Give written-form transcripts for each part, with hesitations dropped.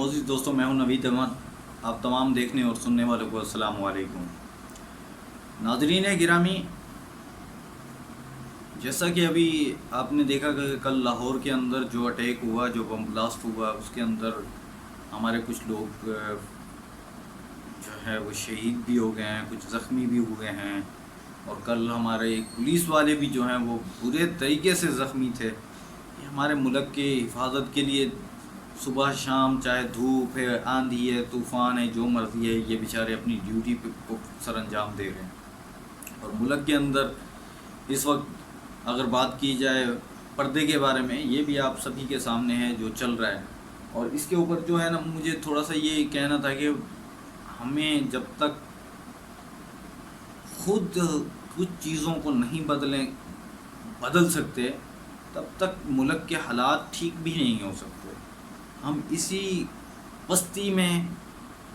मोअज़्ज़िज़ दोस्तों, मैं हूं नवीद अहमद। आप तमाम देखने और सुनने वालों को अस्सलाम वालेकुम। नाज़रीन गिरामी, जैसा कि अभी आपने देखा कि कल लाहौर के अंदर जो अटैक हुआ, जो बम ब्लास्ट हुआ, उसके अंदर हमारे कुछ लोग जो है वो शहीद भी हो गए हैं, कुछ ज़ख्मी भी हुए हैं। और कल हमारे एक पुलिस वाले भी जो हैं वो बुरे तरीके से ज़ख्मी थे। ये हमारे मुल्क के हिफाजत के लिए सुबह शाम, चाहे धूप है, आंधी है, तूफ़ान है, जो मर्ज़ी है, ये बेचारे अपनी ड्यूटी को सर अंजाम दे रहे हैं। और मुल्क के अंदर इस वक्त अगर बात की जाए पर्दे के बारे में, ये भी आप सभी के सामने है जो चल रहा है। और इसके ऊपर जो है ना, मुझे थोड़ा सा ये कहना था कि हमें जब तक खुद कुछ चीज़ों को नहीं बदल सकते, तब तक मुल्क के हालात ठीक भी नहीं हो सकते। हम इसी पस्ती में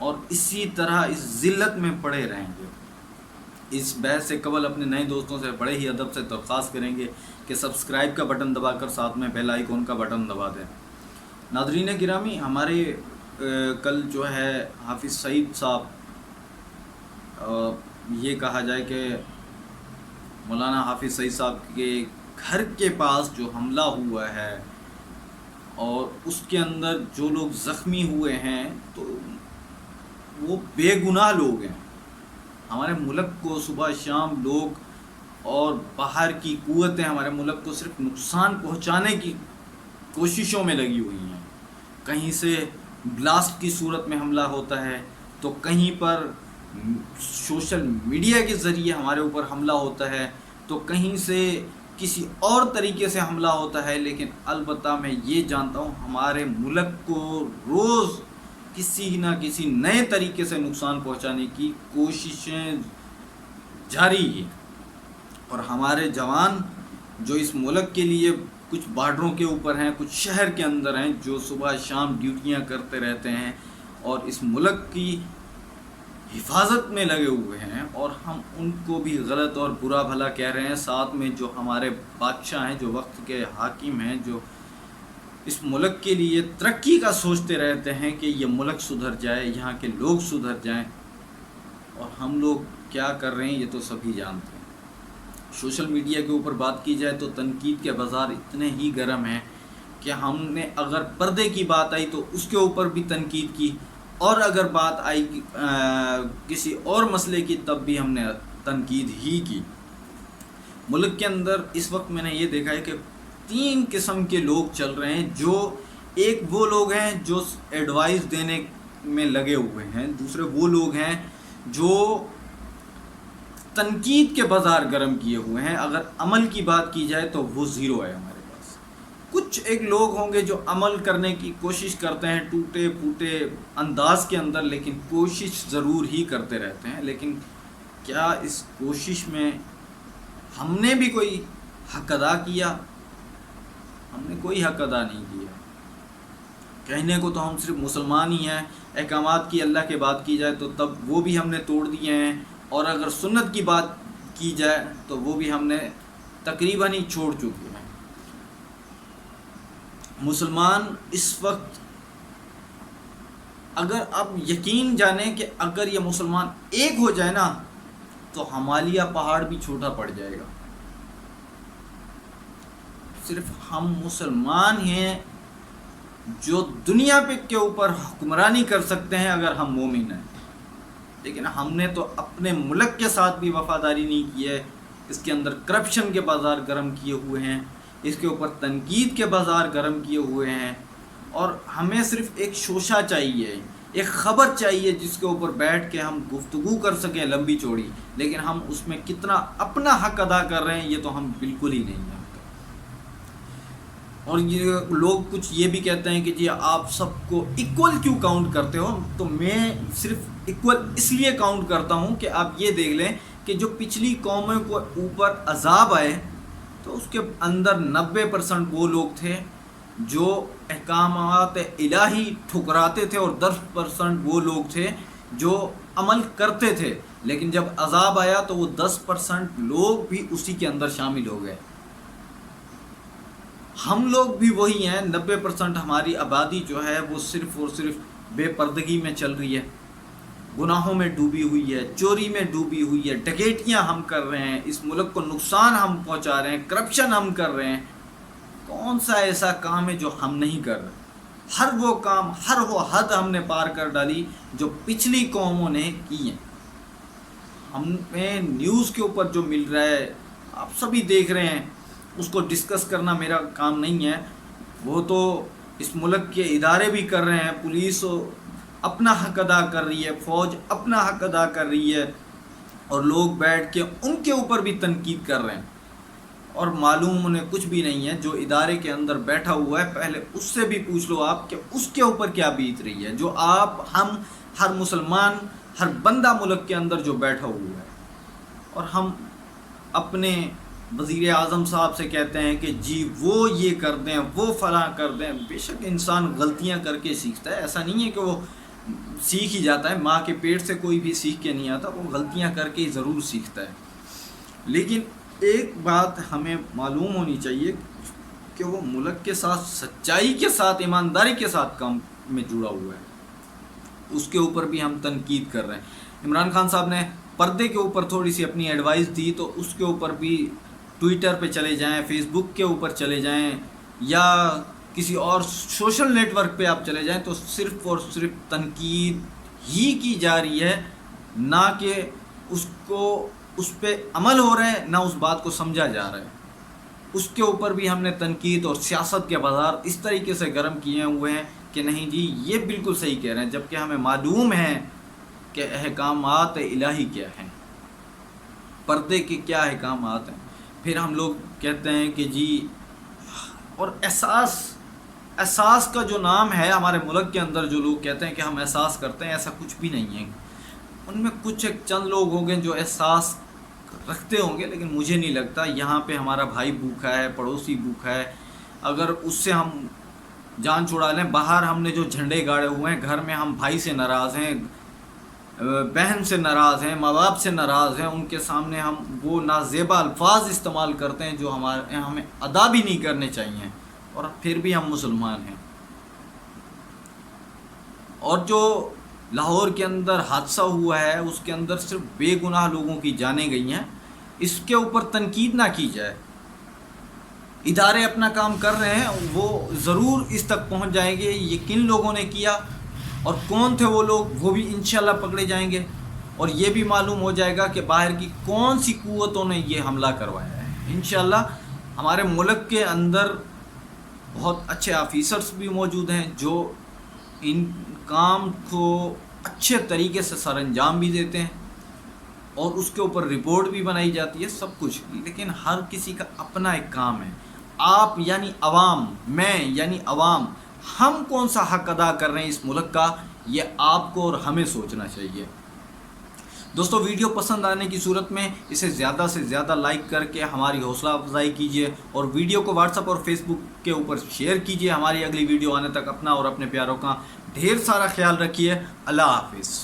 और इसी तरह इस ज़िल्लत में पड़े रहेंगे। इस बहस से कबल अपने नए दोस्तों से बड़े ही अदब से दरख्वास्त करेंगे कि सब्सक्राइब का बटन दबाकर साथ में बेल आइकॉन का बटन दबा दें। नाज़रीन गिरामी, हमारे कल जो है हाफिज़ सईद साहब, ये कहा जाए कि मौलाना हाफिज़ सईद साहब के घर के पास जो हमला हुआ है और उसके अंदर जो लोग ज़ख्मी हुए हैं, तो वो बेगुनाह लोग हैं। हमारे मुल्क को सुबह शाम लोग और बाहर की क़ुव्वतें हमारे मुल्क को सिर्फ नुकसान पहुंचाने की कोशिशों में लगी हुई हैं। कहीं से ब्लास्ट की सूरत में हमला होता है, तो कहीं पर सोशल मीडिया के ज़रिए हमारे ऊपर हमला होता है, तो कहीं से किसी और तरीके से हमला होता है। लेकिन अलबत्ता मैं ये जानता हूँ, हमारे मुल्क को रोज़ किसी न किसी नए तरीके से नुकसान पहुँचाने की कोशिशें जारी हैं। और हमारे जवान जो इस मुल्क के लिए कुछ बॉर्डरों के ऊपर हैं, कुछ शहर के अंदर हैं, जो सुबह शाम ड्यूटियाँ करते रहते हैं और इस मुल्क की हिफाजत में लगे हुए हैं, और हम उनको भी गलत और बुरा भला कह रहे हैं। साथ में जो हमारे बादशाह हैं, जो वक्त के हाकिम हैं, जो इस मुल्क के लिए तरक्की का सोचते रहते हैं कि ये मुल्क सुधर जाए, यहाँ के लोग सुधर जाएं, और हम लोग क्या कर रहे हैं ये तो सभी जानते हैं। सोशल मीडिया के ऊपर बात की जाए तो तनकीद के बाज़ार इतने ही गर्म हैं कि हमने अगर पर्दे की बात आई तो उसके ऊपर भी तनकीद की, और अगर बात आई किसी और मसले की, तब भी हमने तनकीद ही की। मुल्क के अंदर इस वक्त मैंने ये देखा है कि 3 किस्म के लोग चल रहे हैं। जो एक वो लोग हैं जो एडवाइस देने में लगे हुए हैं, दूसरे वो लोग हैं जो तनकीद के बाज़ार गर्म किए हुए हैं। अगर अमल की बात की जाए तो वो ज़ीरो है हमारे पास। कुछ एक लोग होंगे जो अमल करने की कोशिश करते हैं टूटे फूटे अंदाज के अंदर, लेकिन कोशिश ज़रूर ही करते रहते हैं। लेकिन क्या इस कोशिश में हमने भी कोई हक अदा किया? हमने कोई हक अदा नहीं किया। कहने को तो हम सिर्फ मुसलमान ही हैं। अहकामात की अल्लाह के बात की जाए तो तब वो भी हमने तोड़ दिए हैं, और अगर सुन्नत की बात की जाए तो वो भी हमने तकरीबन ही छोड़ चुके हैं। मुसलमान इस वक्त, अगर आप यकीन जाने कि अगर ये मुसलमान एक हो जाए ना, तो हिमालय पहाड़ भी छोटा पड़ जाएगा। सिर्फ हम मुसलमान हैं जो दुनिया पे के ऊपर हुक्मरानी कर सकते हैं अगर हम मोमिन हैं। लेकिन हमने तो अपने मुल्क के साथ भी वफादारी नहीं की है। इसके अंदर करप्शन के बाज़ार गर्म किए हुए हैं, इसके ऊपर तनकीद के बाज़ार गर्म किए हुए हैं। और हमें सिर्फ एक शोशा चाहिए, एक ख़बर चाहिए जिसके ऊपर बैठ के हम गुफ्तगू कर सकें लंबी चौड़ी। लेकिन हम उसमें कितना अपना हक अदा कर रहे हैं ये तो हम बिल्कुल ही नहीं जानते। और ये लोग कुछ ये भी कहते हैं कि जी आप सबको इक्वल क्यों काउंट करते हो? तो मैं सिर्फ इक्वल इसलिए काउंट करता हूँ कि आप ये देख लें कि जो पिछली कौमों को ऊपर अजाब आए, तो उसके अंदर 90% वो लोग थे जो अहकामात इलाही ठुकराते थे, और 10% वो लोग थे जो अमल करते थे। लेकिन जब अजाब आया तो वो 10% लोग भी उसी के अंदर शामिल हो गए। हम लोग भी वही हैं। 90% हमारी आबादी जो है वो सिर्फ़ और सिर्फ بے پردگی میں چل رہی ہے، گناہوں میں ڈوبی ہوئی ہے، چوری میں ڈوبی ہوئی ہے، ڈکیتیاں ہم کر رہے ہیں، اس ملک کو نقصان ہم پہنچا رہے ہیں، کرپشن ہم کر رہے ہیں، کون سا ایسا کام ہے جو ہم نہیں کر رہے؟ ہر وہ کام، ہر وہ حد ہم نے پار کر ڈالی جو پچھلی قوموں نے کی ہیں۔ ہمیں نیوز کے اوپر جو مل رہا ہے آپ سبھی دیکھ رہے ہیں، اس کو ڈسکس کرنا میرا کام نہیں ہے، وہ تو اس ملک کے ادارے بھی کر رہے ہیں، پولیس اپنا حق ادا کر رہی ہے، فوج اپنا حق ادا کر رہی ہے، اور لوگ بیٹھ کے ان کے اوپر بھی تنقید کر رہے ہیں، اور معلوم انہیں کچھ بھی نہیں ہے۔ جو ادارے کے اندر بیٹھا ہوا ہے پہلے اس سے بھی پوچھ لو آپ کہ اس کے اوپر کیا بیت رہی ہے، جو ہم ہر مسلمان، ہر بندہ ملک کے اندر جو بیٹھا ہوا ہے، اور ہم اپنے وزیر اعظم صاحب سے کہتے ہیں کہ جی وہ یہ کر دیں، وہ فلاں کر دیں۔ بے شک انسان غلطیاں کر کے سیکھتا ہے، ایسا نہیں ہے کہ وہ سیکھ ہی جاتا ہے، ماں کے پیٹ سے کوئی بھی سیکھ کے نہیں آتا، وہ غلطیاں کر کے ضرور سیکھتا ہے۔ لیکن ایک بات ہمیں معلوم ہونی چاہیے کہ وہ ملک کے ساتھ سچائی کے ساتھ، ایمانداری کے ساتھ کام میں جڑا ہوا ہے، اس کے اوپر بھی ہم تنقید کر رہے ہیں۔ عمران خان صاحب نے پردے کے اوپر تھوڑی سی اپنی ایڈوائس دی، تو اس کے اوپر بھی ٹویٹر پہ چلے جائیں، فیس بک کے اوپر چلے جائیں، یا کسی اور سوشل نیٹ ورک پہ آپ چلے جائیں، تو صرف اور صرف تنقید ہی کی جا رہی ہے، نہ کہ اس پہ عمل ہو رہا ہے، نہ اس بات کو سمجھا جا رہا ہے۔ اس کے اوپر بھی ہم نے تنقید اور سیاست کے بازار اس طریقے سے گرم کیے ہوئے ہیں کہ نہیں جی یہ بالکل صحیح کہہ رہے ہیں، جبکہ ہمیں معلوم ہے کہ احکامات الہی کیا ہیں، پردے کے کیا احکامات ہیں۔ پھر ہم لوگ کہتے ہیں کہ جی، اور احساس کا جو نام ہے ہمارے ملک کے اندر، جو لوگ کہتے ہیں کہ ہم احساس کرتے ہیں، ایسا کچھ بھی نہیں ہے۔ ان میں کچھ ایک چند لوگ ہوں گے جو احساس رکھتے ہوں گے، لیکن مجھے نہیں لگتا۔ یہاں پہ ہمارا بھائی بھوکا ہے، پڑوسی بھوکا ہے، اگر اس سے ہم جان چھڑا لیں، باہر ہم نے جو جھنڈے گاڑے ہوئے ہیں، گھر میں ہم بھائی سے ناراض ہیں، بہن سے ناراض ہیں، ماں باپ سے ناراض ہیں، ان کے سامنے ہم وہ نازیبا الفاظ استعمال کرتے ہیں جو ہمیں ادا بھی نہیں کرنے چاہیے، اور پھر بھی ہم مسلمان ہیں۔ اور جو لاہور کے اندر حادثہ ہوا ہے، اس کے اندر صرف بے گناہ لوگوں کی جانیں گئی ہیں، اس کے اوپر تنقید نہ کی جائے۔ ادارے اپنا کام کر رہے ہیں، وہ ضرور اس تک پہنچ جائیں گے یہ کن لوگوں نے کیا اور کون تھے وہ لوگ، وہ بھی انشاءاللہ پکڑے جائیں گے، اور یہ بھی معلوم ہو جائے گا کہ باہر کی کون سی قوتوں نے یہ حملہ کروایا ہے۔ انشاءاللہ ہمارے ملک کے اندر بہت اچھے آفیسرز بھی موجود ہیں جو ان کام کو اچھے طریقے سے سر انجام بھی دیتے ہیں، اور اس کے اوپر رپورٹ بھی بنائی جاتی ہے، سب کچھ۔ لیکن ہر کسی کا اپنا ایک کام ہے۔ آپ یعنی عوام، میں یعنی عوام، ہم کون سا حق ادا کر رہے ہیں اس ملک کا، یہ آپ کو اور ہمیں سوچنا چاہیے۔ دوستو، ویڈیو پسند آنے کی صورت میں اسے زیادہ سے زیادہ لائک کر کے ہماری حوصلہ افزائی کیجیے، اور ویڈیو کو واٹس ایپ اور فیس بک کے اوپر شیئر کیجیے۔ ہماری اگلی ویڈیو آنے تک اپنا اور اپنے پیاروں کا ڈھیر سارا خیال رکھیے۔ اللہ حافظ۔